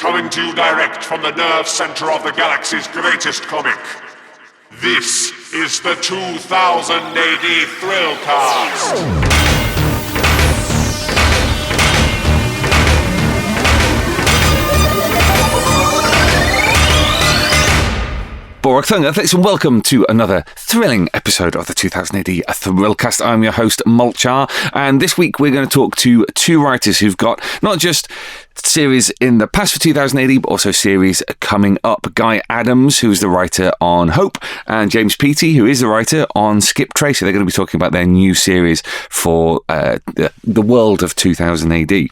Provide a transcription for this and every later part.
coming to you direct from the nerve center of the galaxy's greatest comic. This is the 2000 AD Thrillcast. Borak Thunga, and welcome to another thrilling episode of the 2000 AD Thrillcast. I'm your host, Molch-R, and this week we're going to talk to two writers who've got not just series in the past for 2000 AD, but also series coming up. Guy Adams, who's the writer on Hope, and James Peaty, who is the writer on Skip Tracer. They're going to be talking about their new series for the world of 2000 AD.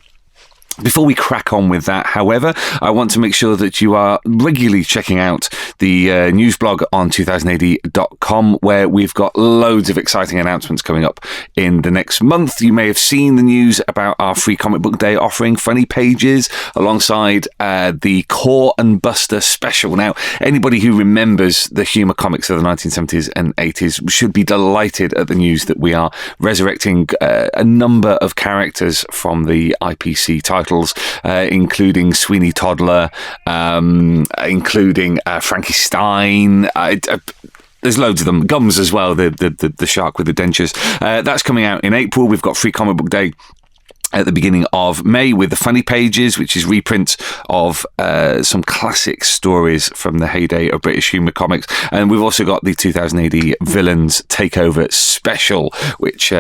Before we crack on with that, however, I want to make sure that you are regularly checking out the news blog on 2000AD.com, where we've got loads of exciting announcements coming up in the next month. You may have seen the news about our free comic book day offering funny pages alongside the Core and Buster special. Now, anybody who remembers the humour comics of the 1970s and 80s should be delighted at the news that we are resurrecting a number of characters from the IPC titles, including Sweeney Toddler, including Frankie Stein. There's loads of them. Gums as well, the shark with the dentures. That's coming out in April. We've got Free Comic Book Day at the beginning of May with the Funny Pages, which is reprints of some classic stories from the heyday of British humour comics. And we've also got the 2000 AD Villains Takeover special, which,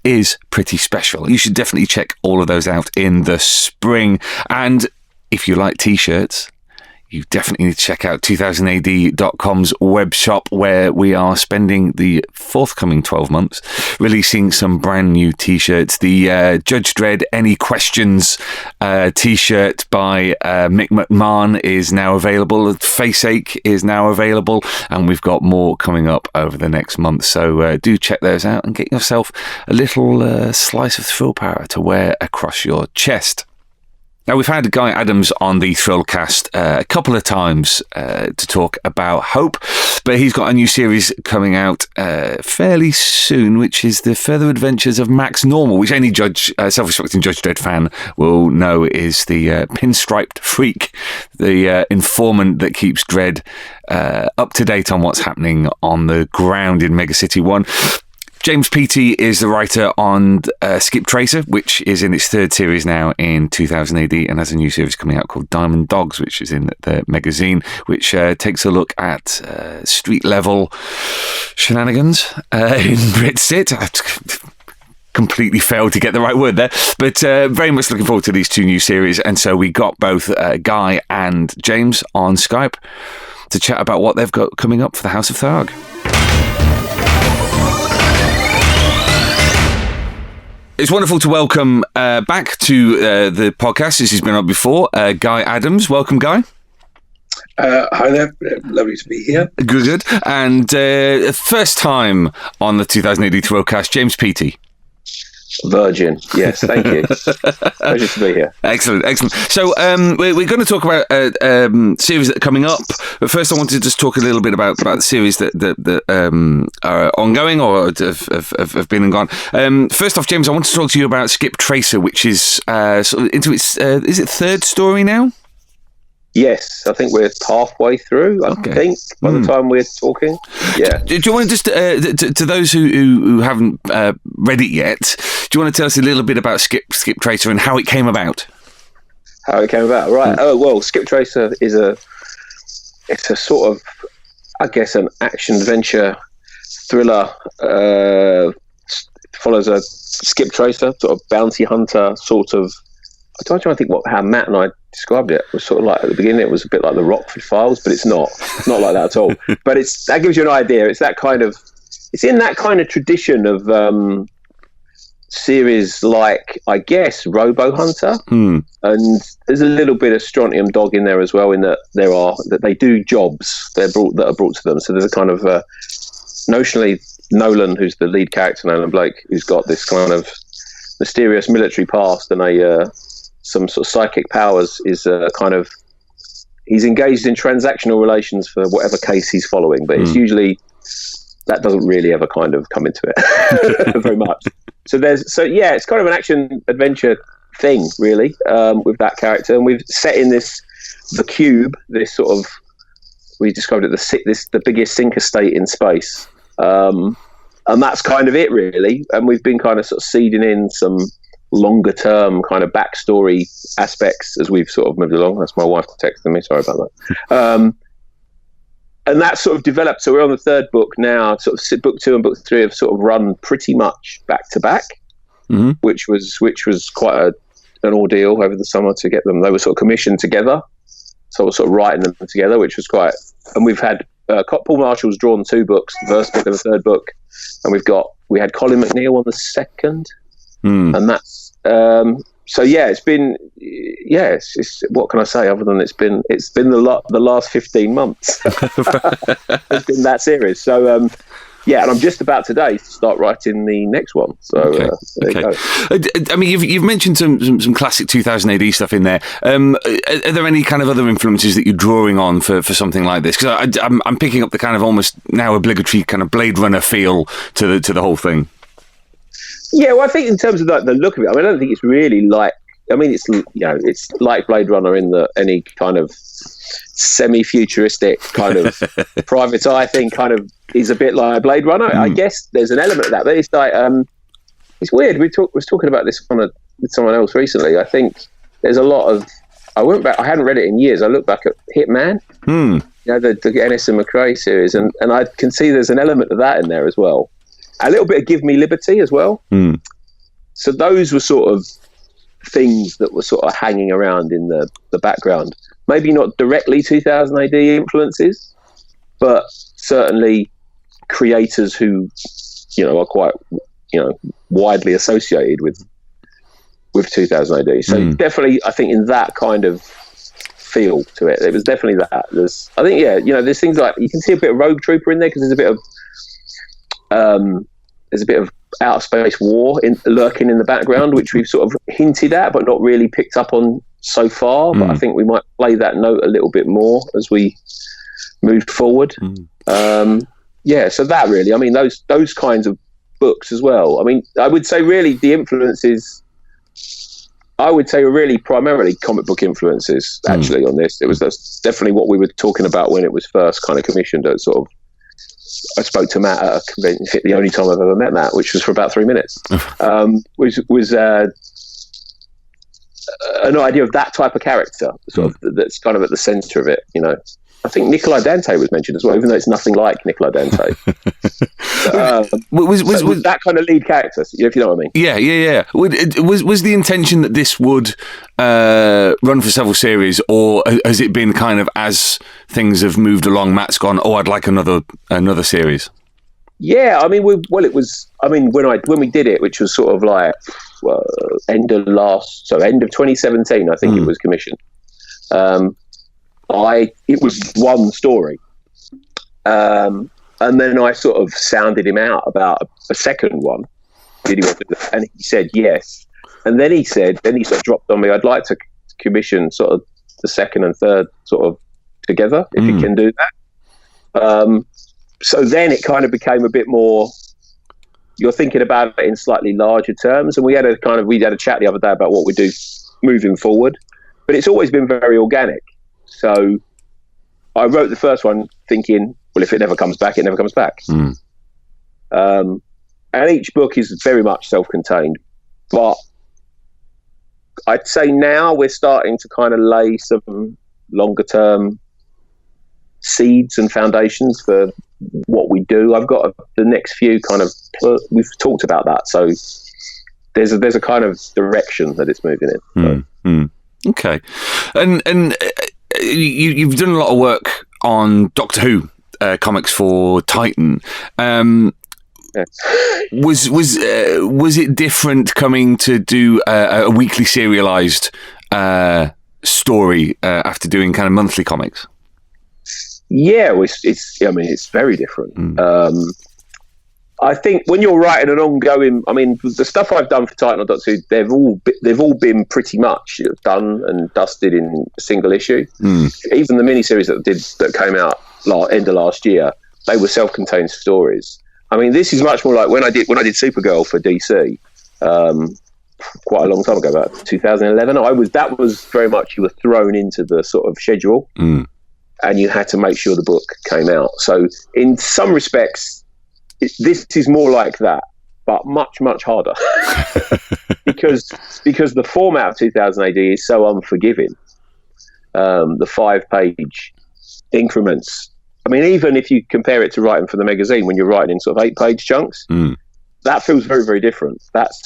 is pretty special. You should definitely check all of those out in the spring. And if you like t-shirts, you definitely need to check out 2000AD.com's web shop, where we are spending the forthcoming 12 months releasing some brand new t-shirts. The Judge Dredd Any Questions t-shirt by Mick McMahon is now available. Faceache is now available, and we've got more coming up over the next month. So do check those out and get yourself a little slice of thrill power to wear across your chest. Now, we've had Guy Adams on the Thrillcast a couple of times to talk about Hope, but he's got a new series coming out fairly soon, which is The Further Adventures of Max Normal, which any self-respecting Judge Dredd fan will know is the Pinstripe Freak, the informant that keeps Dredd up to date on what's happening on the ground in Mega City 1. James Peaty is the writer on Skip Tracer, which is in its third series now in 2000 AD, and has a new series coming out called Diamond Dogs, which is in the magazine, which takes a look at street-level shenanigans in Brit-Sit. Completely failed to get the right word there, but very much looking forward to these two new series. And so we got both Guy and James on Skype to chat about what they've got coming up for the House of Tharg. It's wonderful to welcome back to the podcast, as he's been on before, Guy Adams. Welcome, Guy. Hi there. Lovely to be here. Good. And first time on the 2000 AD Thrillcast, James Peaty. Virgin. Yes, thank you. Pleasure to be here. Excellent. So we're going to talk about series that are coming up, but first I wanted to just talk a little bit about the series that are ongoing or have been and gone. First off, James, I want to talk to you about Skip Tracer, which is sort of into its is it third story now? Yes, I think we're halfway through, I think, by the time we're talking. Yeah. Do you want to just, to those who haven't read it yet, do you want to tell us a little bit about Skip Tracer and how it came about? How it came about, right. Oh, well, Skip Tracer is it's a sort of, I guess, an action-adventure thriller. Follows a Skip Tracer, sort of bounty hunter, sort of. I'm trying to think how Matt and I described it. It was sort of like, at the beginning, it was a bit like the Rockford Files, but it's not. It's not like that at all. But that gives you an idea. It's in that kind of tradition of series like, I guess, Robo Hunter. And there's a little bit of Strontium Dog in there as well, in that that they do jobs that are brought to them. So there's a kind of notionally Nolan, who's the lead character, Nolan Blake, who's got this kind of mysterious military past and some sort of psychic powers, is he's engaged in transactional relations for whatever case he's following, but it's usually that doesn't really ever kind of come into it very much. So it's kind of an action adventure thing, really, with that character. And we've set in the cube, this sort of, we described it the biggest sink estate in space. And that's kind of it, really. And we've been kind of sort of seeding in some longer term kind of backstory aspects as we've sort of moved along. That's my wife texting me, sorry about that. And that sort of developed. So we're on the third book now. Sort of book 2 and book 3 have sort of run pretty much back to back, which was quite an ordeal over the summer to get them. They were sort of commissioned together, so we're sort of writing them together, which was quite. And we've had Paul Marshall's drawn 2 books, the first book and the third book, and we had Colin McNeil on the second, and that's. So yeah, it's been it's what can I say other than it's been the last 15 months. It's been that series. So and I'm just about today to start writing the next one. So there you go. I mean, you've mentioned some classic 2000 AD stuff in there. Are there any kind of other influences that you're drawing on for something like this? Because I'm picking up the kind of almost now obligatory kind of Blade Runner feel to the whole thing. Yeah, well, I think in terms of the look of it, I mean, I don't think it's really like. I mean, it's it's like Blade Runner in that any kind of semi-futuristic kind of private eye thing kind of is a bit like Blade Runner. I guess there's an element of that, but it's like it's weird. Was talking about this with someone else recently. I think there's a lot of. I went back. I hadn't read it in years. I looked back at Hitman. The Ennis and McRae series, and I can see there's an element of that in there as well. A little bit of Give Me Liberty as well. So those were sort of things that were sort of hanging around in the background. Maybe not directly 2000 AD influences, but certainly creators who, are quite, widely associated with 2000 AD. So definitely, I think in that kind of feel to it, it was definitely that. There's things like, you can see a bit of Rogue Trooper in there because there's a bit of outer space war lurking in the background, which we've sort of hinted at but not really picked up on so far. But I think we might play that note a little bit more as we move forward. So that really, I mean, those kinds of books as well. I mean, I would say really the influences, I would say, are really primarily comic book influences actually on this. That's definitely what we were talking about when it was first kind of commissioned. I spoke to Matt at a convention, the only time I've ever met Matt, which was for about 3 minutes, was an idea of that type of character, sort of, that's kind of at the centre of it, I think Nicola Dante was mentioned as well, even though it's nothing like Nicola Dante. Was that kind of lead character, if you know what I mean? Yeah. Was the intention that this would run for several series, or has it been kind of as things have moved along, Matt's gone, I'd like another series? Yeah, I mean, when we did it, which was sort of like end of 2017, I think it was commissioned. It was one story, and then I sort of sounded him out about a second one. Did he want to do that? And he said yes. And then he sort of dropped on me, I'd like to commission sort of the second and third sort of together, if you can do that. So then it kind of became a bit more, you're thinking about it in slightly larger terms. And we had a chat the other day about what we do moving forward, but it's always been very organic. So I wrote the first one thinking, well, if it never comes back, it never comes back. And each book is very much self-contained, but I'd say now we're starting to kind of lay some longer term seeds and foundations for what we do. I've got the next few kind of, we've talked about that. So there's a kind of direction that it's moving in. Okay. And you've done a lot of work on Doctor Who comics for Titan. Was it different coming to do a weekly serialized story after doing kind of monthly comics? Yeah, it's very different. I think when you're writing an ongoing, I mean, the stuff I've done for Titan or Doctor Who, they've all been pretty much done and dusted in a single issue. Even the miniseries that came out end of last year, they were self-contained stories. I mean, this is much more like when I did Supergirl for DC. quite a long time ago, about 2011. That was very much, you were thrown into the sort of schedule, and you had to make sure the book came out. So in some respects, this is more like that, but much, much harder because the format of 2000 AD is so unforgiving. The 5-page increments. I mean, even if you compare it to writing for the magazine, when you're writing in sort of 8-page chunks, that feels very, very different. That's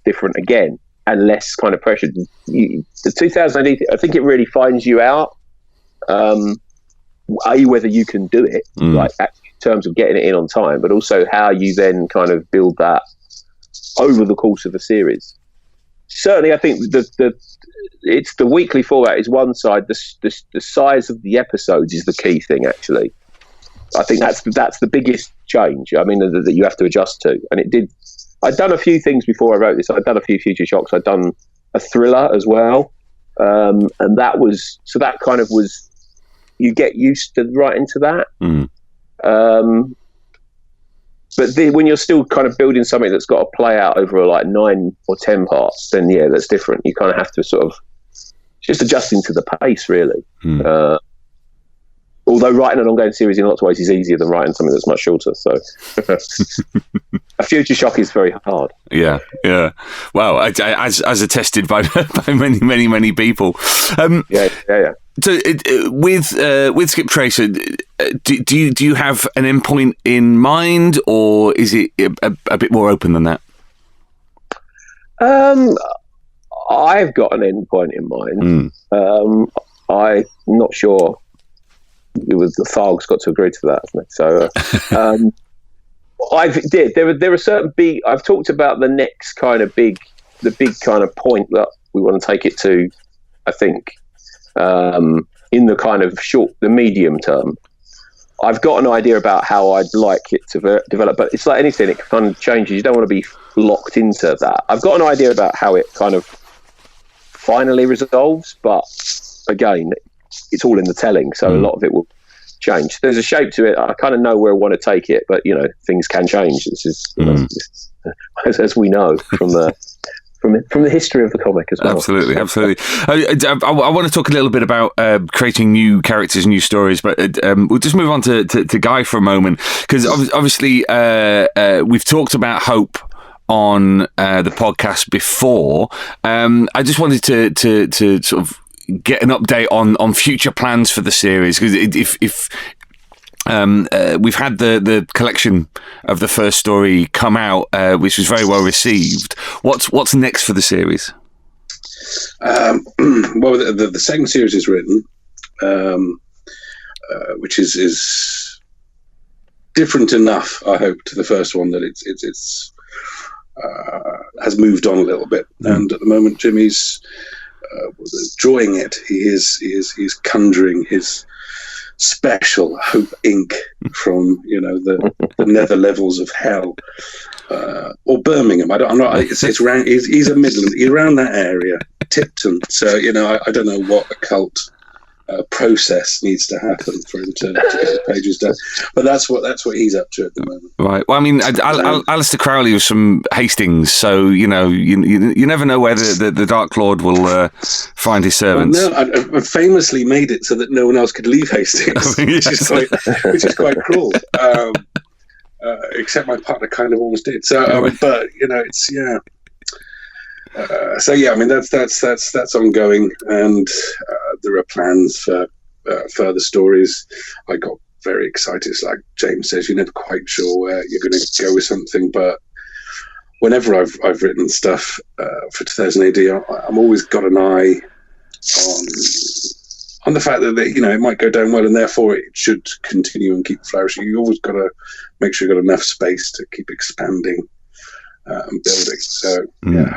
different again, and less kind of pressure. The 2000 AD, I think it really finds you out, whether you can do it, like in terms of getting it in on time, but also how you then kind of build that over the course of a series. Certainly, I think it's the weekly format is one side. The size of the episodes is the key thing, actually. I think that's the biggest change. I mean, that you have to adjust to. And it did. I'd done a few things before I wrote this. I'd done a few Future Shocks. I'd done a thriller as well, and that kind of was. You get used to writing to that. But when you're still kind of building something that's got to play out over like 9 or 10 parts, then yeah, that's different. You kind of have to sort of just adjusting to the pace, really. Although writing an ongoing series in lots of ways is easier than writing something that's much shorter. So a Future Shock is very hard. Yeah. Well, as attested by many people. Yeah. So with Skip Tracer, do you have an endpoint in mind, or is it a bit more open than that? I've got an endpoint in mind. I'm not sure. The Farg's got to agree to that, hasn't it? So there are certain big. I've talked about the next kind of the big kind of point that we want to take it to. I think in the kind of the medium term, I've got an idea about how I'd like it to develop, but it's like anything; it kind of changes. You don't want to be locked into that. I've got an idea about how it kind of finally resolves, but again, it's all in the telling, so a lot of it will change. There's a shape to it. I kind of know where I want to take it, but things can change. This is as we know from the history of the comic as well. Absolutely. I want to talk a little bit about creating new characters, new stories, but we'll just move on to Guy for a moment, because obviously we've talked about Hope on the podcast before. I just wanted to sort of get an update on future plans for the series, because if we've had the collection of the first story come out, which was very well received. What's next for the series? Well, the second series is written, which is different enough, I hope, to the first one that it's has moved on a little bit. And at the moment, Jimmy's drawing it. He's conjuring his special Hope ink from the nether levels of hell, or Birmingham. I'm not. It's around. He's a Midland. He's around that area, Tipton. So I don't know what occult process needs to happen for him to get the pages done. But that's what he's up to at the moment. Right. Well, I mean, Alistair Crowley was from Hastings, so you never know where the Dark Lord will find his servants. Well, no, I famously made it so that no one else could leave Hastings, which is quite cruel. Except my partner kind of almost did. So, but it's So yeah, I mean that's ongoing, and there are plans for further stories. I got very excited. It's like James says, you're never quite sure where you're going to go with something, but whenever I've written stuff for 2000 AD, I'm always got an eye on the fact that it might go down well, and therefore it should continue and keep flourishing. You always got to make sure you've got enough space to keep expanding and building. So yeah,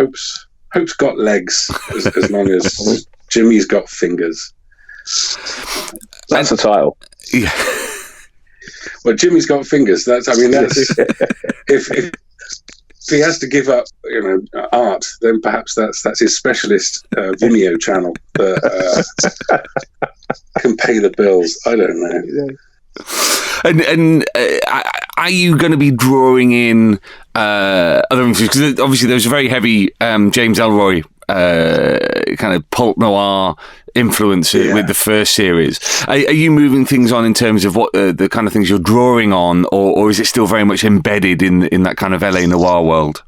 Hope's got legs as long as Jimmy's got fingers. That's the title. Yeah. Well, Jimmy's got fingers. That's if he has to give up, art, then perhaps that's his specialist Vimeo channel that can pay the bills. I don't know. And Are you going to be drawing in other influences? Because obviously there's a very heavy James Ellroy kind of pulp noir influence with the first series. Are you moving things on in terms of what the kind of things you're drawing on, or is it still very much embedded in that kind of LA noir world?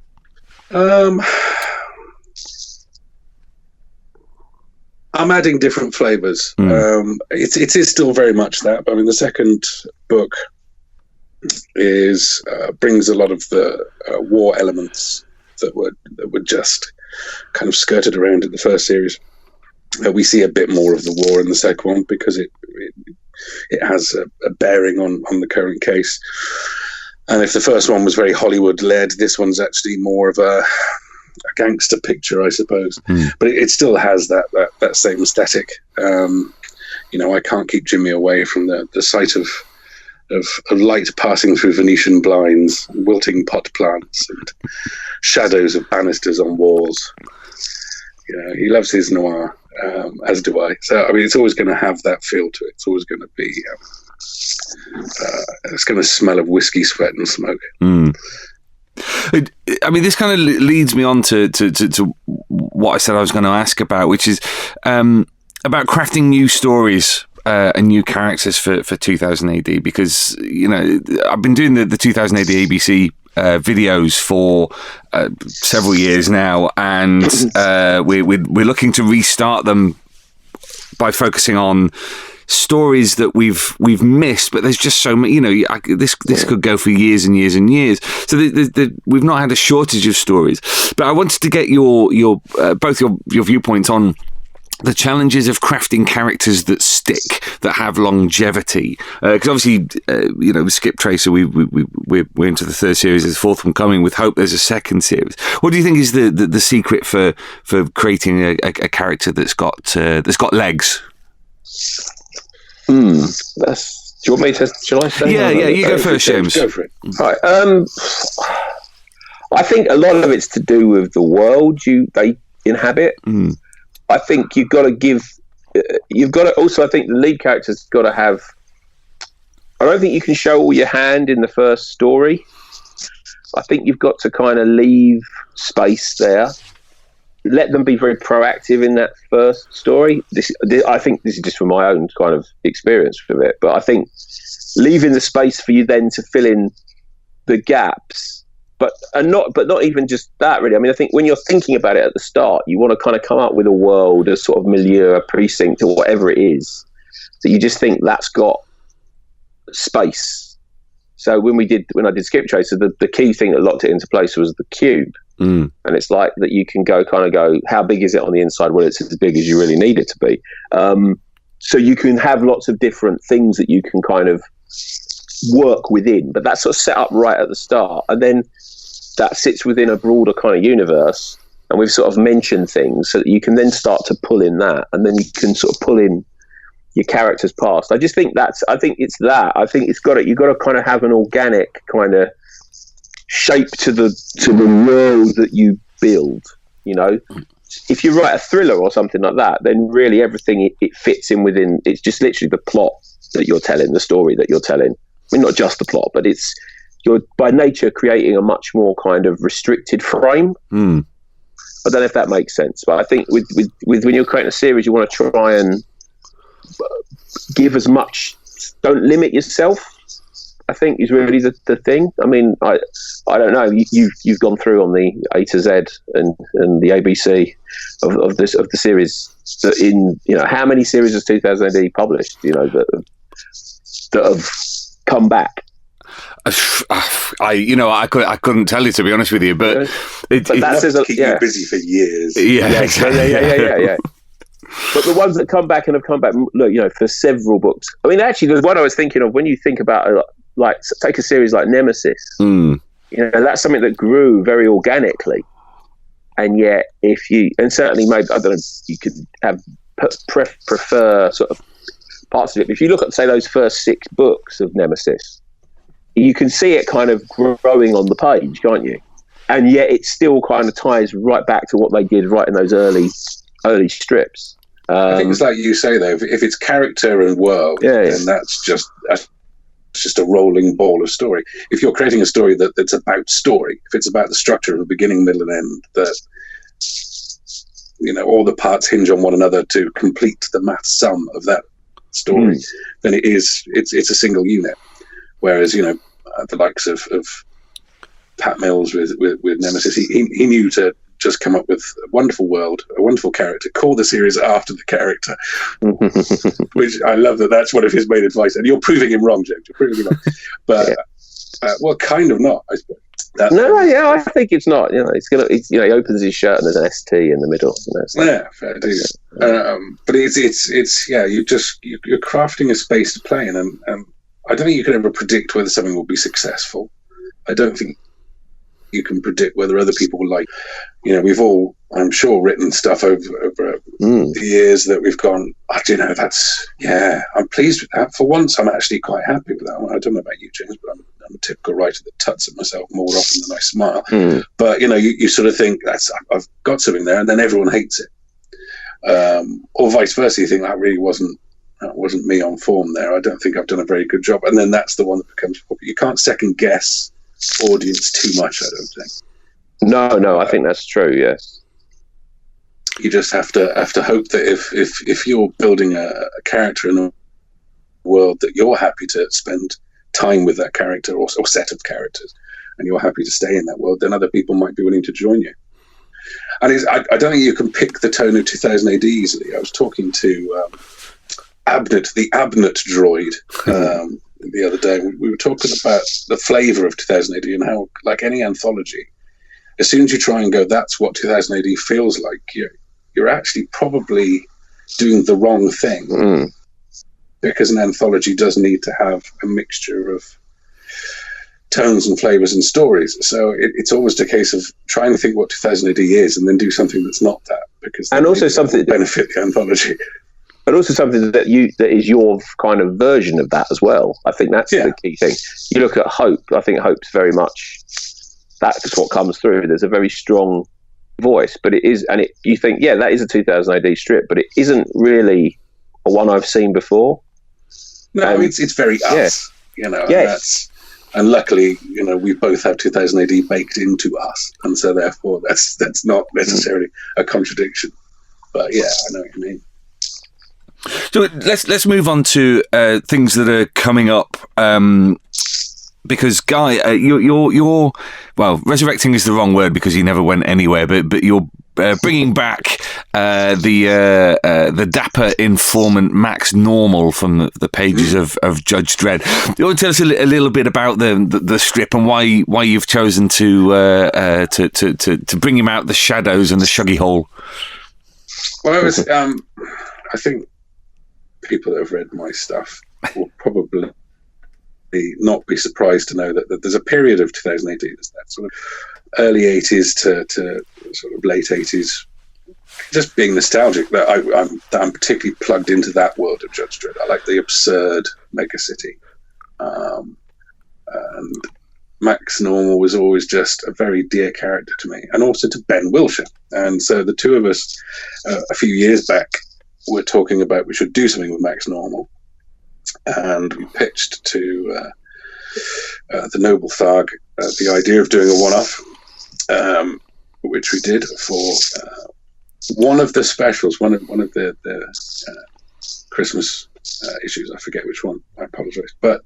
I'm adding different flavors. It is still very much that. I mean, the second book is brings a lot of the war elements that were just kind of skirted around in the first series. We see a bit more of the war in the second one because it has a bearing on the current case. And if the first one was very Hollywood led, this one's actually more of a gangster picture, I suppose. But it still has that same aesthetic. I can't keep Jimmy away from the sight of light passing through Venetian blinds, wilting pot plants, and shadows of banisters on walls. He loves his noir, as do I. So, I mean, it's always going to have that feel to it. It's always going to be, it's going to smell of whiskey, sweat, and smoke. I mean, this kind of leads me on to what I said I was going to ask about, which is about crafting new stories and new characters for 2000 AD, because I've been doing the 2000 AD ABC videos for several years now, and we're looking to restart them by focusing on stories that we've missed, but there's just so many. This could go for years and years and years. So we've not had a shortage of stories. But I wanted to get your both your viewpoints on the challenges of crafting characters that stick, that have longevity. Because obviously, Skip Tracer, we're into the third series. There's a fourth one coming. With hope, there's a second series. What do you think is the secret for creating a character that's got legs? Do you want me to? Shall I say? Yeah. You go first, James. Go for it. Right. I think a lot of it's to do with the world they inhabit. I think you've got to also. I think the lead character's got to have. I don't think you can show all your hand in the first story. I think you've got to kind of leave space there. Let them be very proactive in that first story. I think this is just from my own kind of experience with it, but I think leaving the space for you then to fill in the gaps, but not even just that really. I mean, I think when you're thinking about it at the start, you want to kind of come up with a world, a sort of milieu, a precinct, or whatever it is, that you just think that's got space. So when I did Skip Tracer, the key thing that locked it into place was the cube. And it's like that you can go, how big is it on the inside? Well, it's as big as you really need it to be. So you can have lots of different things that you can kind of work within, but that's sort of set up right at the start. And then that sits within a broader kind of universe. And we've sort of mentioned things so that you can then start to pull in that, and then you can sort of pull in your character's past. I just think I think it's you've got to kind of have an organic kind of shape to the world that you build. If you write a thriller or something like that, then really everything it fits in within. It's just literally the plot that you're telling, the story that you're telling. I mean, not just the plot, but you're by nature creating a much more kind of restricted frame. I don't know if that makes sense, but I think with when you're creating a series, you want to try and give as much. Don't limit yourself, I think, is really the thing. I mean, I don't know. You've gone through on the A to Z and the ABC of the series. That in how many series has 2000 AD published? That have come back. I couldn't tell you, to be honest with you, but that says keep you busy for years. Yeah. But the ones that come back and have come back, look, for several books. I mean, actually, there's one I was thinking of when you think about, like, take a series like Nemesis. That's something that grew very organically, and yet and certainly maybe I don't know, you could have prefer sort of parts of it. But if you look at, say, those first 6 books of Nemesis, you can see it kind of growing on the page, can't you? And yet it still kind of ties right back to what they did right in those early strips. I think it's like you say, though, if it's character and world, then that's just a rolling ball of story. If you're creating a story that's about story, if it's about the structure of a beginning, middle, and end, that all the parts hinge on one another to complete the math sum of that story, then it's a single unit. Whereas the likes of Pat Mills with Nemesis, he knew to just come up with a wonderful world, a wonderful character, call the series after the character, which I love that's one of his main advice. And you're proving him wrong, James. You're proving him wrong. But, well, kind of not, I suppose. I think it's not. He opens his shirt and there's an ST in the middle. Yeah, fair do. But you're crafting a space to play in, and I don't think you can ever predict whether something will be successful. I don't think you can predict whether other people will like. We've all, I'm sure, written stuff over the years that we've gone, I'm pleased with that. For once, I'm actually quite happy with that one. I don't know about you, James, but I'm a typical writer that tuts at myself more often than I smile. But, you sort of think, I've got something there, and then everyone hates it. Or vice versa, you think that really wasn't me on form there. I don't think I've done a very good job. And then that's the one that becomes popular. You can't second guess audience too much, I don't think. No, I think that's true. Yes, you just have to hope that if you're building a character in a world that you're happy to spend time with that character or set of characters, and you're happy to stay in that world, then other people might be willing to join you. And I don't think you can pick the tone of 2000 AD easily. I was talking to Abnett, the Abnett droid, the other day. We were talking about the flavour of 2000 AD and how, like any anthology, as soon as you try and go, that's what 2000 AD feels like, you're actually probably doing the wrong thing. Because an anthology does need to have a mixture of tones and flavours and stories. So it's almost a case of trying to think what 2000 AD is and then do something that's not that, because and also something that benefit the anthology. But also something that is your kind of version of that as well. I think that's the key thing. You look at Hope. I think Hope's very much, that's what comes through. There's a very strong voice, but it is, and you think, that is a 2000 AD strip, but it isn't really a one I've seen before. No, it's very us, and luckily, we both have 2000 AD baked into us, and so therefore that's not necessarily a contradiction. But I know what you mean. So let's move on to things that are coming up. Because Guy, you're well, resurrecting is the wrong word because he never went anywhere. But you're bringing back the dapper informant Max Normal from the pages of Judge Dredd. You want to tell us a little bit about the strip and why you've chosen to bring him out the shadows and the Shuggy hole? Well, I think people that have read my stuff will probably not be surprised to know that there's a period of 2018, that sort of early 80s to sort of late 80s, just being nostalgic, that I'm particularly plugged into that world of Judge Dredd. I like the absurd megacity. And Max Normal was always just a very dear character to me, and also to Ben Wilshire. And so the two of us, a few years back, were talking about we should do something with Max Normal. And we pitched to the Noble Thug the idea of doing a one-off, which we did for one of the specials, one of the Christmas issues. I forget which one. I apologise, but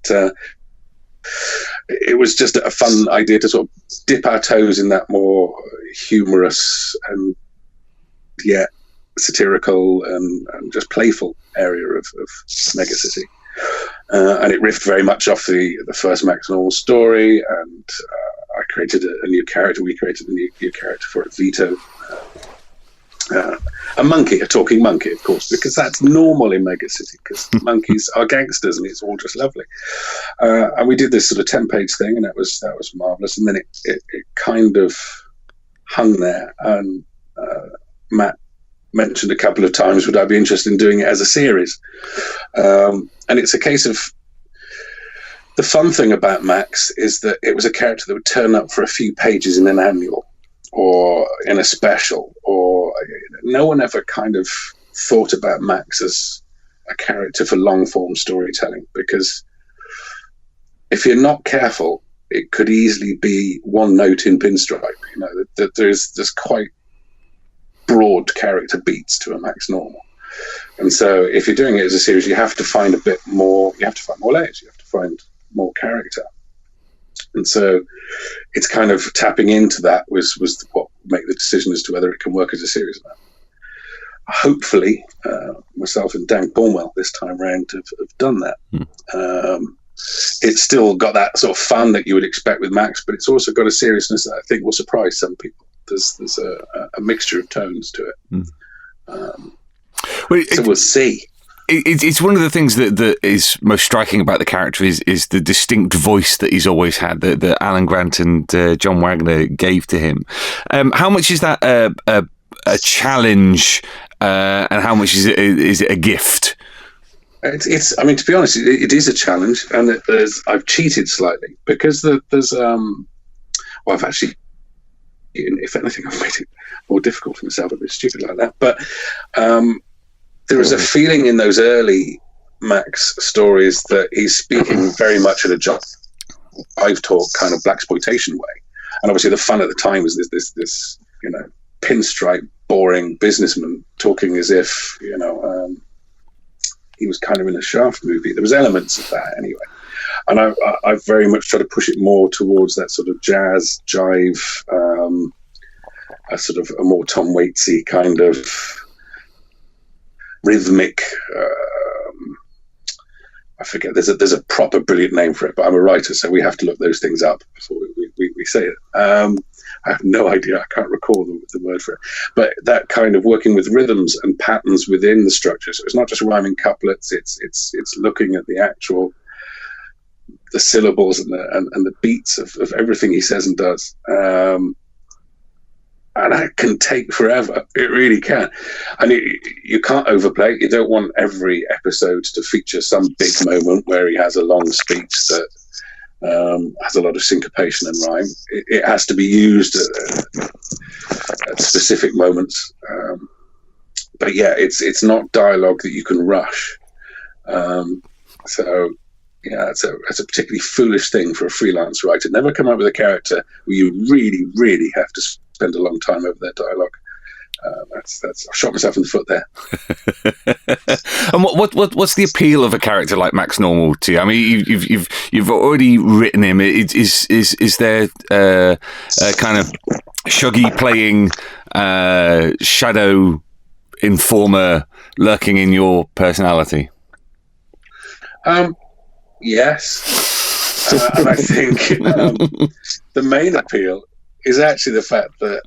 it was just a fun idea to sort of dip our toes in that more humorous and yet satirical and just playful area of Megacity. And it riffed very much off the first Max Normal story, and I created a new character. We created a new character for it, Vito. A monkey, a talking monkey, of course, because that's normal in Megacity, because monkeys are gangsters and it's all just lovely. And we did this sort of 10-page thing, and that was marvellous. And then it kind of hung there, and Matt mentioned a couple of times, would I be interested in doing it as a series? And it's a case of, the fun thing about Max is that it was a character that would turn up for a few pages in an annual or in a special, or no one ever kind of thought about Max as a character for long form storytelling, because if you're not careful, it could easily be one note in Pinstripe. You know, that there's quite broad character beats to a Max Normal. And so if you're doing it as a series, you have to find a bit more, you have to find more layers, you have to find more character. And so it's kind of tapping into that was what made the decision as to whether it can work as a series or not. Hopefully, myself and Dan Cornwell this time round have done that. It's still got that sort of fun that you would expect with Max, but it's also got a seriousness that I think will surprise some people. There's a mixture of tones to it. So we'll see. It's one of the things that is most striking about the character is the distinct voice that he's always had, that Alan Grant and John Wagner gave to him. How much is that a challenge, and how much is it a gift? It's. I mean, to be honest, it is a challenge, and I've cheated slightly because there's. Well, I've actually, if anything, I've made it more difficult for myself. A bit stupid like that, but there is a feeling in those early Max stories that he's speaking very much in a I've talked kind of blaxploitation way, and obviously the fun at the time was this pinstripe boring businessman talking as if he was kind of in a Shaft movie. There was elements of that anyway. And I very much try to push it more towards that sort of jazz, jive, a sort of a more Tom Waitsy kind of rhythmic, I forget, there's a proper brilliant name for it, but I'm a writer, so we have to look those things up before we say it. I have no idea, I can't recall the word for it. But that kind of working with rhythms and patterns within the structure. So it's not just rhyming couplets, it's looking at the actual, the syllables and the beats of everything he says and does. And that can take forever. It really can. And you can't overplay it. You don't want every episode to feature some big moment where he has a long speech that has a lot of syncopation and rhyme. It has to be used at specific moments. But yeah, it's not dialogue that you can rush. So yeah, it's a particularly foolish thing for a freelance writer. Never come up with a character where you really, really have to spend a long time over their dialogue. I've shot myself in the foot there. And what's the appeal of a character like Max Normal to you? I mean, you've already written him. Is there a kind of Shuggy-playing shadow informer lurking in your personality? Yes, and I think the main appeal is actually the fact that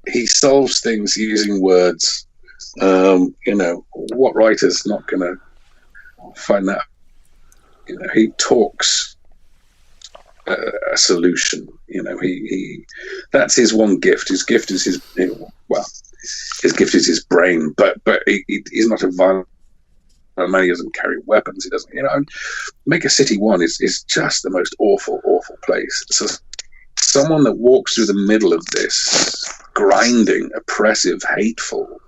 he solves things using words. What writer's not going to find that? He talks a solution. He that's his one gift. His gift is his gift is his brain. But he's not a violent man. He doesn't carry weapons. He doesn't. Maker City 1 is just the most awful place. So someone that walks through the middle of this grinding, oppressive, hateful,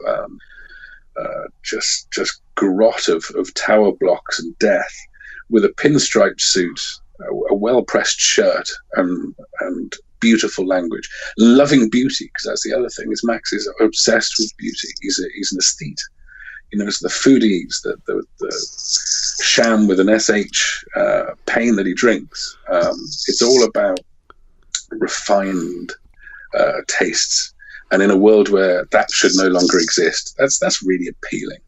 just grot of tower blocks and death, with a pinstripe suit, a well-pressed shirt, and beautiful language, loving beauty, because that's the other thing. Is Max is obsessed with beauty. He's an aesthete. It's the food he eats, the sham with an SH pain that he drinks. It's all about refined tastes, and in a world where that should no longer exist, that's really appealing.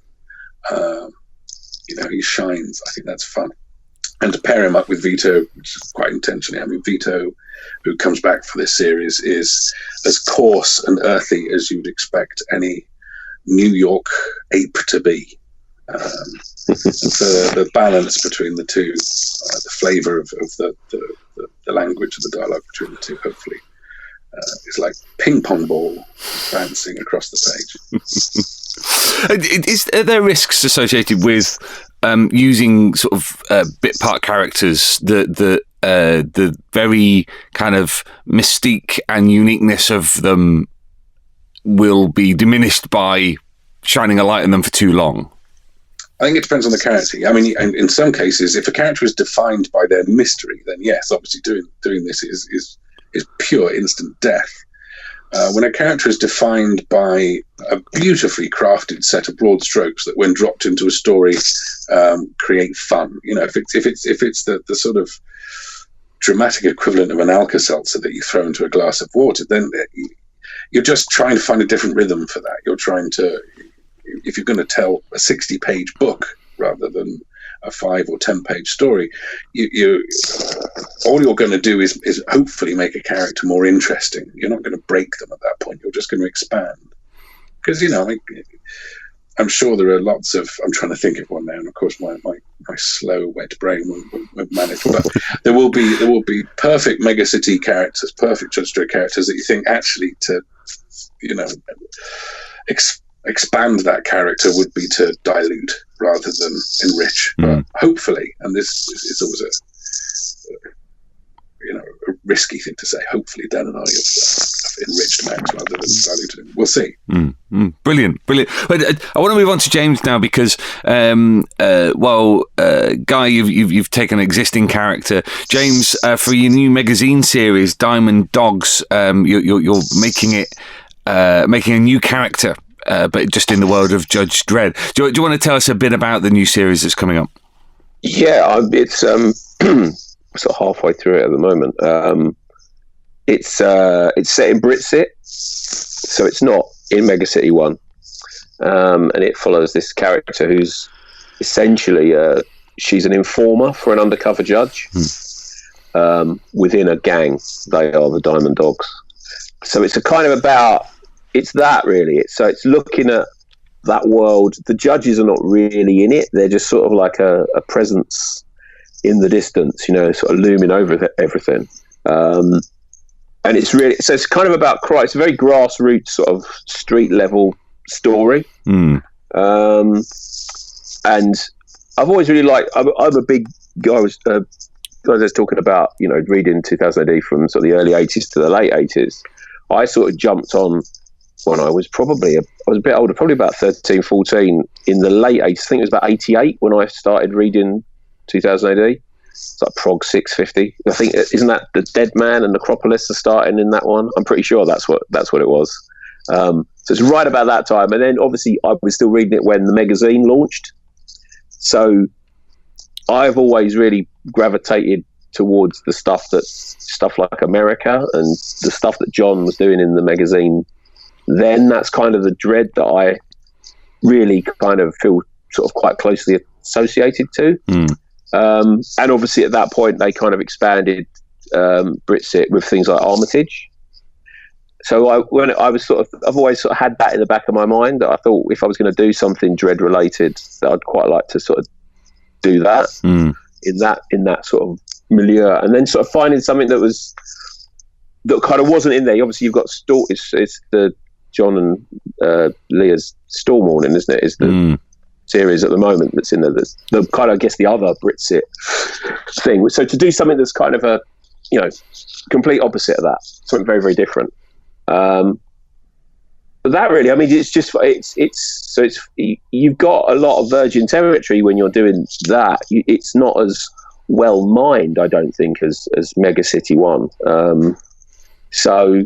He shines. I think that's fun. And to pair him up with Vito, which is quite intentionally, I mean, Vito, who comes back for this series, is as coarse and earthy as you'd expect any New York ape to be. And so the balance between the two, the flavour of the language of the dialogue between the two, hopefully, is like ping pong ball bouncing across the page. Are there risks associated with using sort of bit part characters that the very kind of mystique and uniqueness of them will be diminished by shining a light on them for too long? I think it depends on the character. I mean, in some cases, if a character is defined by their mystery, then yes, obviously doing this is pure instant death. When a character is defined by a beautifully crafted set of broad strokes that, when dropped into a story, create fun. You know, if it's the sort of dramatic equivalent of an Alka-Seltzer that you throw into a glass of water, then you're just trying to find a different rhythm for that. You're trying to, if you're going to tell a 60-page book rather than a 5 or 10-page story, all you're going to do is hopefully make a character more interesting. You're not going to break them at that point. You're just going to expand. Because, you know, I'm sure there are lots of, I'm trying to think of one now, and of course my slow, wet brain won't manage. But there will be perfect Megacity characters, perfect Judge Dredd characters that you think actually to, you know, expand that character would be to dilute rather than enrich. But hopefully, and this is always a risky thing to say, hopefully Dan and I have enriched Max rather than diluted him. We'll see. Brilliant. But I want to move on to James now because, Guy, you've taken an existing character. James, for your new magazine series, Diamond Dogs, you're making a new character. But just in the world of Judge Dredd. Do you want to tell us a bit about the new series that's coming up? Yeah, it's sort of halfway through it at the moment. It's set in Britsit, so it's not in Megacity 1, and it follows this character who's essentially she's an informer for an undercover judge within a gang. They are the Diamond Dogs. So it's a kind of about. It's that really. It's looking at that world. The judges are not really in it. They're just sort of like a presence in the distance, you know, sort of looming over everything. And it's really, so it's kind of about crime. It's a very grassroots sort of street level story. And I've always really liked, I'm a big guy. I was talking about, you know, reading 2000 AD from sort of the early 80s to the late 80s. I sort of jumped on when I was a bit older, probably about 13, 14, in the late 80s. I think it was about 88 when I started reading 2000 AD. It's like Prog 650. I think, isn't that the Dead Man and Necropolis are starting in that one? I'm pretty sure that's what it was. So it's right about that time. And then obviously I was still reading it when the magazine launched. So I've always really gravitated towards the stuff like America and the stuff that John was doing in the magazine. Then that's kind of the Dredd that I really kind of feel sort of quite closely associated to. And obviously at that point they kind of expanded Britsit with things like Armitage. So I've always sort of had that in the back of my mind, that I thought if I was going to do something Dredd related, that I'd quite like to sort of do that in that sort of milieu, and then sort of finding something that kind of wasn't in there. Obviously, you've got it's the John and Leah's Storm Warning, isn't it? Is the series at the moment that's in there. That's the kind of, I guess, the other Britsit thing. So to do something that's kind of a, you know, complete opposite of that, something very, very different. But that really, I mean, you've got a lot of virgin territory when you're doing that. It's not as well mined, I don't think, as Megacity 1. So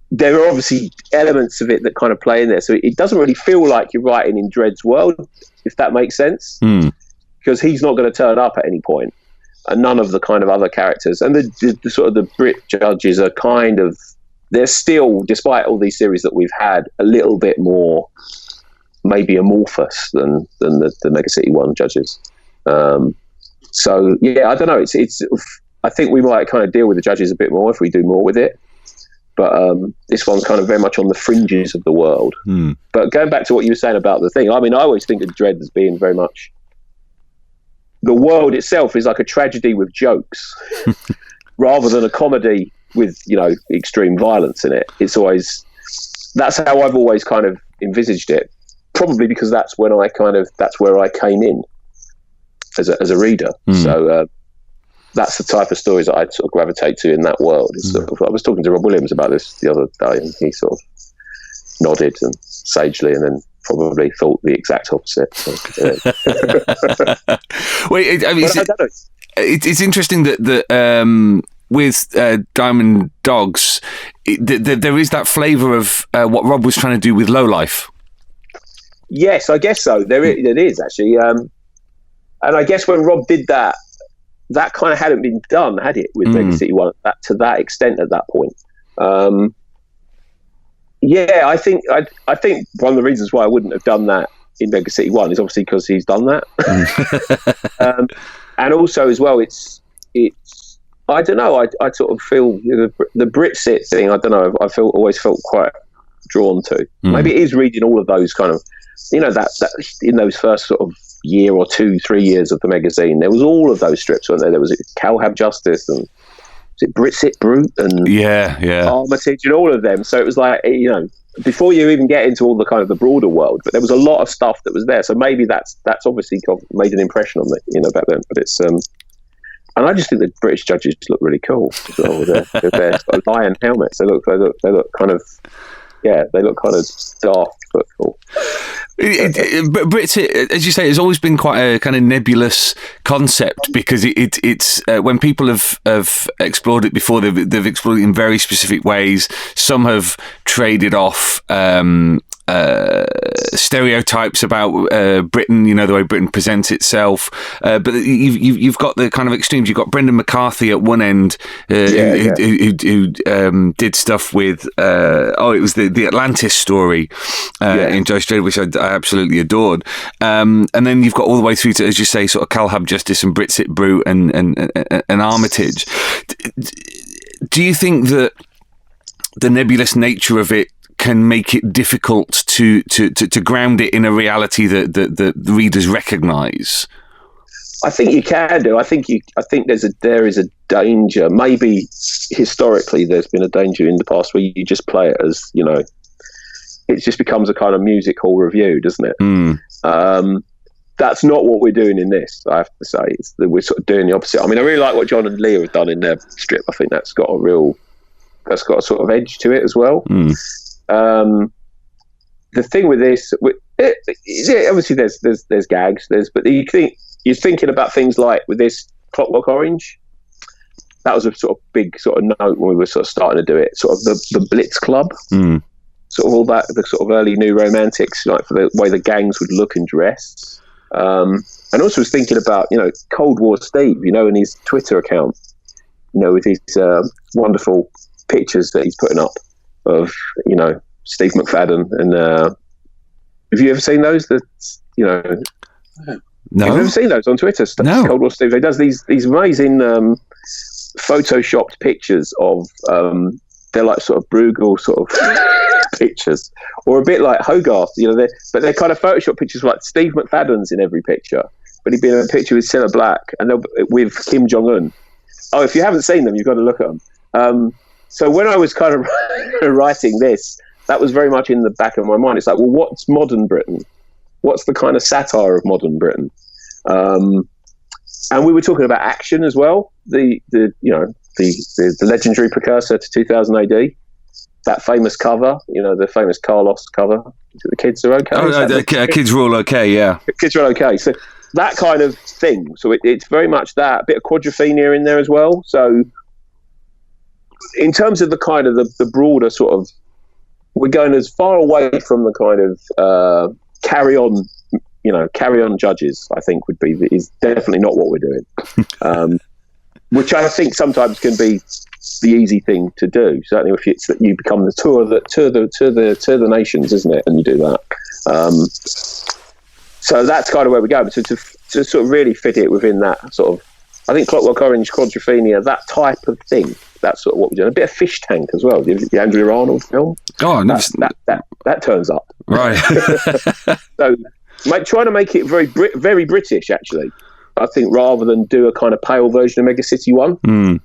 there are obviously elements of it that kind of play in there. So it doesn't really feel like you're writing in Dredd's world, if that makes sense, because he's not going to turn up at any point, and none of the kind of other characters. And the sort of the Brit judges are kind of, they're still, despite all these series that we've had, a little bit more maybe amorphous than the Megacity 1 judges. So yeah, I don't know. It's. I think we might kind of deal with the judges a bit more if we do more with it. But this one's kind of very much on the fringes of the world. But going back to what you were saying about the thing, I mean, I always think of Dredd as being very much, the world itself is like a tragedy with jokes, rather than a comedy with, you know, extreme violence in it. It's always, that's how I've always kind of envisaged it. Probably because that's where I came in as a reader. So that's the type of stories that I sort of gravitate to in that world. I was talking to Rob Williams about this the other day, and he sort of nodded and sagely, and then probably thought the exact opposite. So, Wait, I mean, it's interesting that with Diamond Dogs, there is that flavour of what Rob was trying to do with Lowlife. Yes, I guess so. It is actually, and I guess when Rob did that kind of hadn't been done, had it, with Mega City 1 to that extent at that point. Yeah, I think one of the reasons why I wouldn't have done that in Mega City 1 is obviously because he's done that. And also as well, it's I don't know, I sort of feel the Brit-Sit thing, I don't know, I always felt quite drawn to. Maybe it is reading all of those kind of, that in those first sort of year or 2-3 years of the magazine, there was all of those strips, weren't there? There was Calhab Justice and was it Brit-Sit Brute and Armitage and all of them. So it was like, before you even get into all the kind of the broader world, but there was a lot of stuff that was there. So maybe that's obviously made an impression on me, back then. But it's and I just think the British judges look really cool as well with their sort of lion helmets. They look kind of, they look kind of daft but cool. But Brit-Sit, as you say, has always been quite a kind of nebulous concept because it's when people have explored it before, they've explored it in very specific ways. Some have traded off stereotypes about Britain, the way Britain presents itself. But you've got the kind of extremes. You've got Brendan McCarthy at one end, who did stuff with it was the Atlantis story in Judge Dredd, which I absolutely adored. And then you've got all the way through to, as you say, sort of Calhab Justice and Brit-Sit Brute and Armitage. Do you think that the nebulous nature of it can make it difficult to ground it in a reality that the readers recognise? I think you can do. I think there is a danger. Maybe historically there's been a danger in the past where you just play it as, it just becomes a kind of music hall review, doesn't it? That's not what we're doing in this, I have to say. We're sort of doing the opposite. I mean, I really like what John and Leah have done in their strip. I think that's got a sort of edge to it as well. The thing with this, obviously there's gags, but you're thinking about things like with this Clockwork Orange. That was a sort of big sort of note when we were sort of starting to do it. Sort of the Blitz Club, sort of all that, the sort of early New Romantics, like for the way the gangs would look and dress. And also was thinking about Cold War Steve, in his Twitter account, with his wonderful pictures that he's putting up of Steve McFadden. And have you ever seen those? No. Have you ever seen those on Twitter? No. Cold War Steve. He does these amazing photoshopped pictures of they're like sort of Bruegel sort of pictures, or a bit like Hogarth, but they're kind of Photoshop pictures, like Steve McFadden's in every picture, but he'd be in a picture with Cilla Black and with Kim Jong-un. Oh, if you haven't seen them, you've got to look at them. So when I was kind of writing this, that was very much in the back of my mind. It's like, well, what's modern Britain? What's the kind of satire of modern Britain? And we were talking about action as well. The legendary precursor to 2000 AD. That famous cover, the famous Carlos cover. The kids are okay. Kids are all okay. Yeah, kids are all okay. So that kind of thing. So it's very much that, a bit of quadrophenia in there as well. So in terms of the kind of the broader sort of, we're going as far away from the kind of carry on judges, I think is definitely not what we're doing. Which I think sometimes can be the easy thing to do. Certainly if it's that you become the tour of the nations, isn't it? And you do that. So that's kind of where we go. But to sort of really fit it within that sort of, I think Clockwork Orange, quadrophenia, that type of thing. That's sort of what we're doing. A bit of Fish Tank as well. The Andrea Arnold film. Oh, that turns up. Right. So, trying to make it very very British, actually. I think rather than do a kind of pale version of Mega City 1,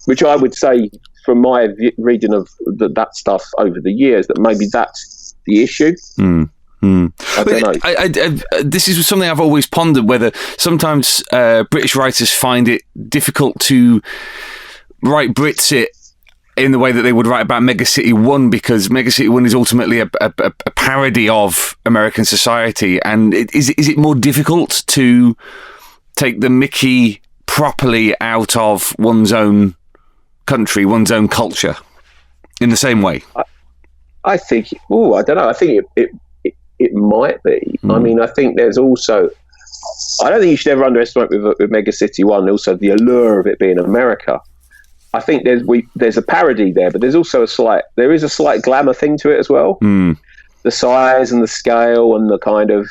which I would say, from my reading of that stuff over the years, that maybe that's the issue. I don't know. This is something I've always pondered, whether sometimes British writers find it difficult to write Brit-Sit in the way that they would write about Mega City 1, because Mega City 1 is ultimately a parody of American society. And is it more difficult to take the Mickey properly out of one's own country, one's own culture, in the same way? I think, I don't know. I think it might be. I mean, I think there's also, I don't think you should ever underestimate with Mega City 1, also the allure of it being America. I think there's a parody there, but there's also a slight glamour thing to it as well. The size and the scale and the kind of,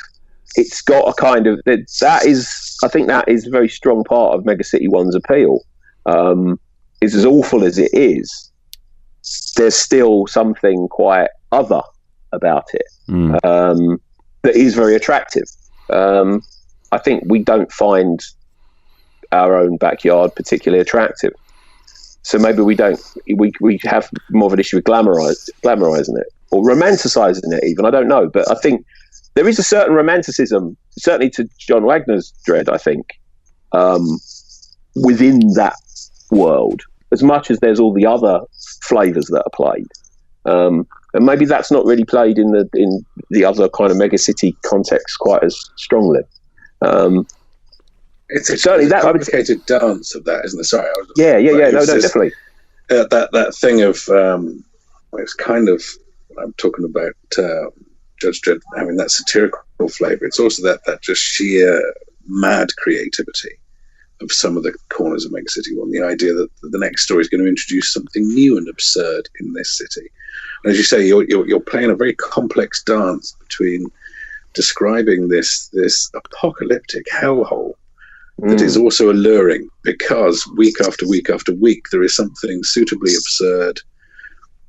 it's got a kind of, I think that is a very strong part of Mega City 1's appeal. Is as awful as it is, there's still something quite other about it that is very attractive. I think we don't find our own backyard particularly attractive. So maybe we have more of an issue with glamorizing it or romanticizing it even. I don't know. But I think there is a certain romanticism, certainly to John Wagner's Dredd, I think, within that world, as much as there's all the other flavours that are played. And maybe that's not really played in the other kind of mega city context quite as strongly. It's certainly that complicated dance of that, isn't it? Sorry, no, definitely. That thing of it's kind of, I'm talking about Judge Dredd having that satirical flavour. It's also that just sheer mad creativity of some of the corners of Mega City 1. The idea that the next story is going to introduce something new and absurd in this city. And as you say, you're playing a very complex dance between describing this apocalyptic hellhole that is also alluring, because week after week after week there is something suitably absurd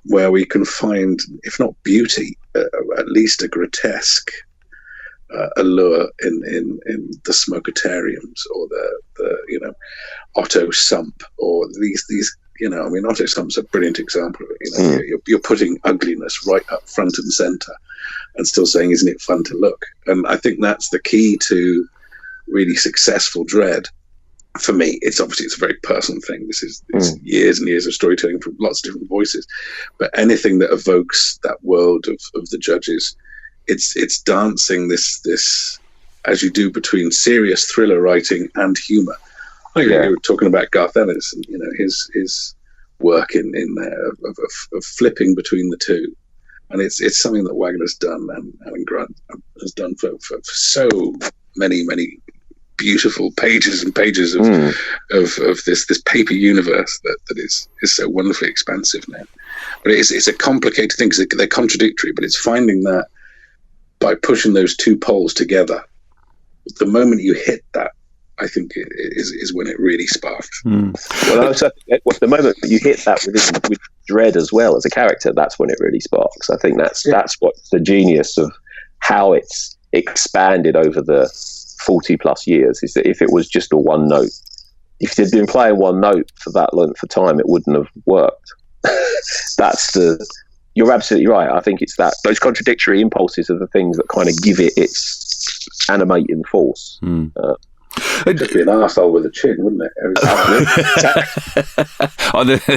where we can find, if not beauty, at least a grotesque allure in the smokatariums or the Otto Sump or these Otto Sump's a brilliant example of it. You're putting ugliness right up front and center and still saying, isn't it fun to look? And I think that's the key to really successful Dredd. For me, it's a very personal thing. It's years and years of storytelling from lots of different voices, but anything that evokes that world of the judges, it's dancing this as you do between serious thriller writing and humor. You were talking about Garth Ennis and his work in there of flipping between the two, and it's something that Wagner's done and Grant has done for so many beautiful pages and pages of this paper universe that is so wonderfully expansive now. But it's a complicated thing because they're contradictory, but it's finding that by pushing those two poles together, the moment you hit that, I think is when it really sparks. Well, the moment you hit that with Dredd as well as a character, that's when it really sparks. I think that's what's the genius of how it's expanded over the 40 plus years, is that if it was just a one note, if you'd been playing one note for that length of time, it wouldn't have worked. You're absolutely right. I think it's those contradictory impulses are the things that kind of give it its animating force. It'd just be an arsehole with a chin, wouldn't it?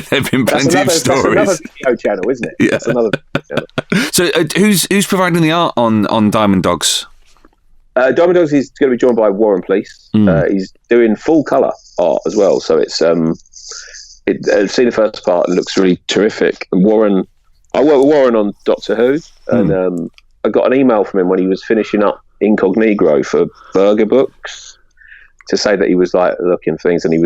There've been plenty of stories. That's another video channel, isn't it? Yeah. That's another video channel. So who's providing the art on Diamond Dogs? Diamond Dogs is going to be joined by Warren Pleece. He's doing full colour art as well. So it's I've seen the first part and it looks really terrific. And I work with Warren on Doctor Who, and I got an email from him when he was finishing up Incognito for Burger Books to say that he was looking for things, and he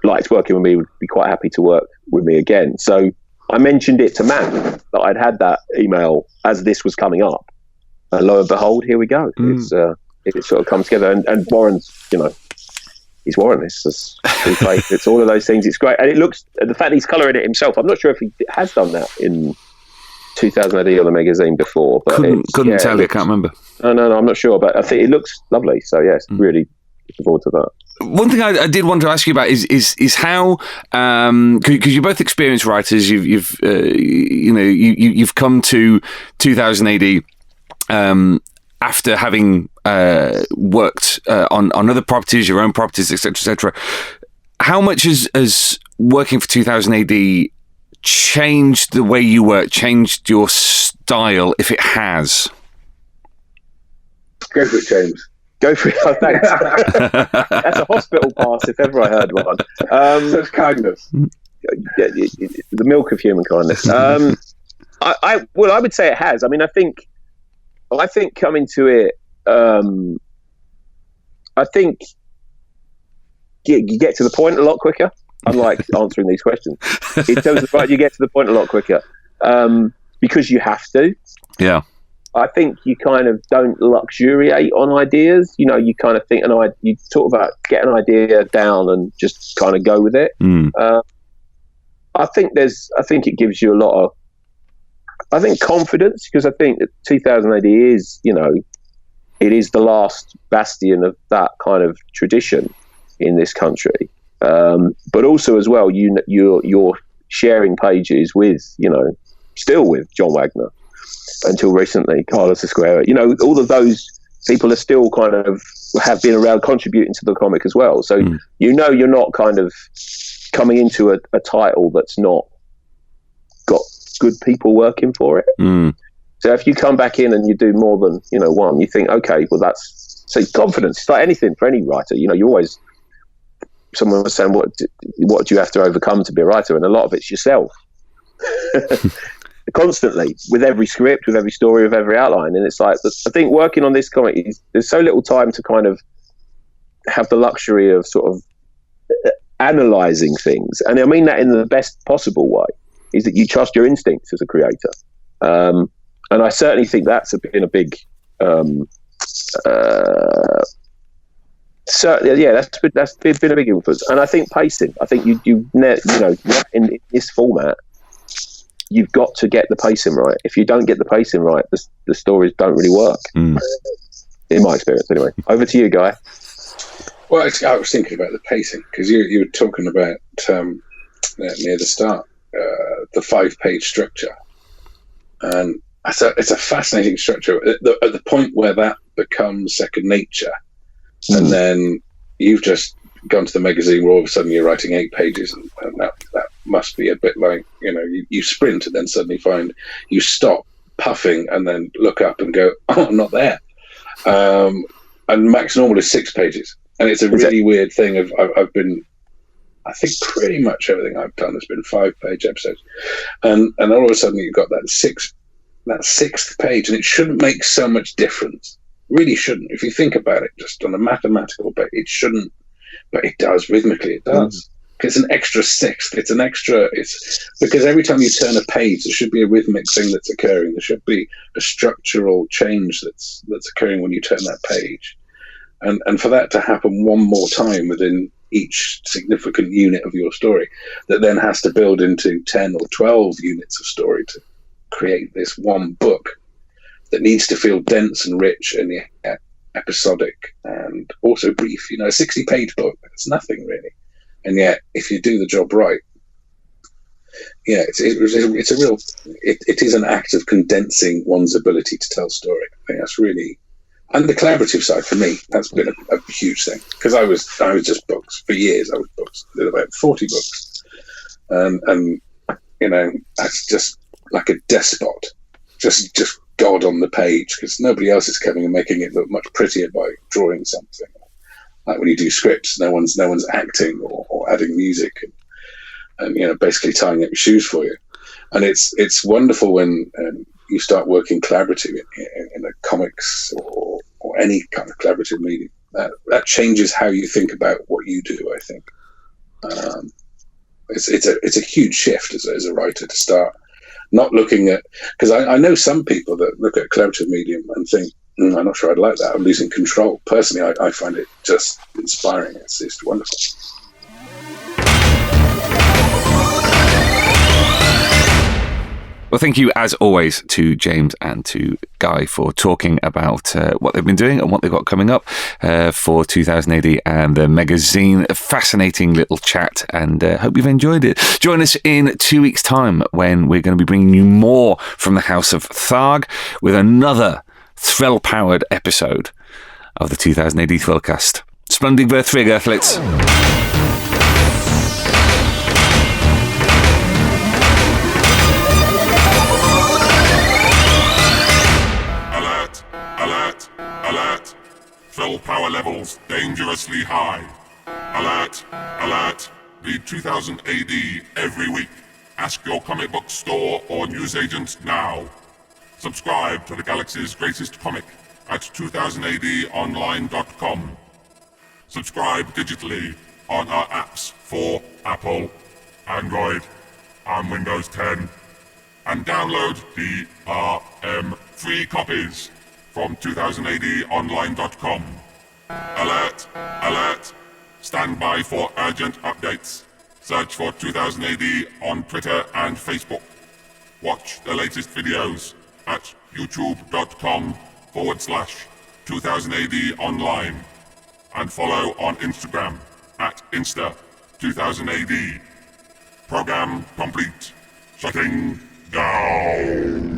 liked working with me, would be quite happy to work with me again. So I mentioned it to Matt that I'd had that email as this was coming up, and lo and behold, here we go. It sort of comes together, and Warren's, he's Warren. It's all of those things. It's great, and it looks. The fact that he's colouring it himself. I'm not sure if he has done that in 2000 AD on the magazine before, but couldn't tell you. I can't remember. No, I'm not sure, but I think it looks lovely. So yes, really looking forward to that. One thing I did want to ask you about is how, because you're both experienced writers. You've come to 2000 AD. After having worked on other properties, your own properties, etc., etc., how much has working for 2000 AD changed the way you work, changed your style, if it has? Go for it, James. Go for it. Oh, thanks. That's a hospital pass if ever I heard one. Such kindness. The milk of human kindness. I would say it has. I mean, I think coming to it, I think you get to the point a lot quicker. Unlike answering these questions, in terms of you get to the point a lot quicker because you have to. Yeah. I think you kind of don't luxuriate on ideas. You know, you kind of think you talk about get an idea down and just kind of go with it. I think it gives you a lot of, confidence, because I think that 2000 AD is, it is the last bastion of that kind of tradition in this country. But also as well, you're sharing pages with, still with John Wagner until recently, Carlos Esquerra. All of those people are still kind of have been around contributing to the comic as well. So you're not kind of coming into a title that's not got good people working for it. So if you come back in and you do more than one, you think, okay, well so confidence. It's like anything for any writer. You always. Someone was saying, what do you have to overcome to be a writer? And a lot of it's yourself. Constantly, with every script, with every story, with every outline. And it's like, I think working on this comic, there's so little time to kind of have the luxury of sort of analysing things. And I mean that in the best possible way, is that you trust your instincts as a creator. And I certainly think that's been a big... certainly, yeah, that's been a big influence, and I think pacing. I think you in this format, you've got to get the pacing right. If you don't get the pacing right, the stories don't really work. In my experience, anyway. Over to you, Guy. Well, I was thinking about the pacing because you were talking about near the start the 5-page structure, and it's a fascinating structure at the point where that becomes second nature. And then you've just gone to the magazine where all of a sudden you're writing 8 pages, and that must be a bit like, you sprint and then suddenly find you stop puffing and then look up and go, oh, I'm not there. And max normal is 6 pages. And it's a really weird thing. I think pretty much everything I've done has been 5-page episodes. And all of a sudden you've got that 6th page, and it shouldn't make so much difference. Really shouldn't. If you think about it, just on a mathematical bit, it shouldn't, but it does. Rhythmically, it does. It's an extra 6th. It's because every time you turn a page, there should be a rhythmic thing that's occurring. There should be a structural change that's occurring when you turn that page, and for that to happen one more time within each significant unit of your story, that then has to build into 10 or 12 units of story to create this one book. That needs to feel dense and rich and episodic and also brief. A 60-page book, it's nothing really. And yet, if you do the job right, yeah, it is an act of condensing one's ability to tell story. I think that's really, and the collaborative side for me, that's been a huge thing, because I was just books for years. I was books. I did about 40 books, and that's just like a despot, just God on the page, because nobody else is coming and making it look much prettier by drawing something. Like when you do scripts, no one's acting or adding music and basically tying up your shoes for you. And it's wonderful when you start working collaboratively in a comics or any kind of collaborative medium. That changes how you think about what you do, I think. It's a huge shift as a writer to start not looking at, because I know some people that look at collaborative medium and think, I'm not sure I'd like that, I'm losing control. Personally, I find it just inspiring. It's just wonderful. Well, thank you, as always, to James and to Guy for talking about what they've been doing and what they've got coming up for 2000 AD and the magazine. A fascinating little chat, and hope you've enjoyed it. Join us in 2 weeks' time when we're going to be bringing you more from the House of Tharg with another thrill-powered episode of the 2000 AD Thrillcast. Splendid Verth Frig, Earthlets. Alert! Alert! Fill power levels dangerously high. Alert! Alert! Read 2000 AD every week. Ask your comic book store or newsagent now. Subscribe to the galaxy's greatest comic at 2000ADonline.com. Subscribe digitally on our apps for Apple, Android, and Windows 10. And download DRM free copies from 2000ADonline.com. Alert! Alert! Stand by for urgent updates. Search for 2000 AD on Twitter and Facebook. Watch the latest videos at youtube.com/2000 AD online. And follow on Instagram at Insta2000 AD. Program complete. Shutting down.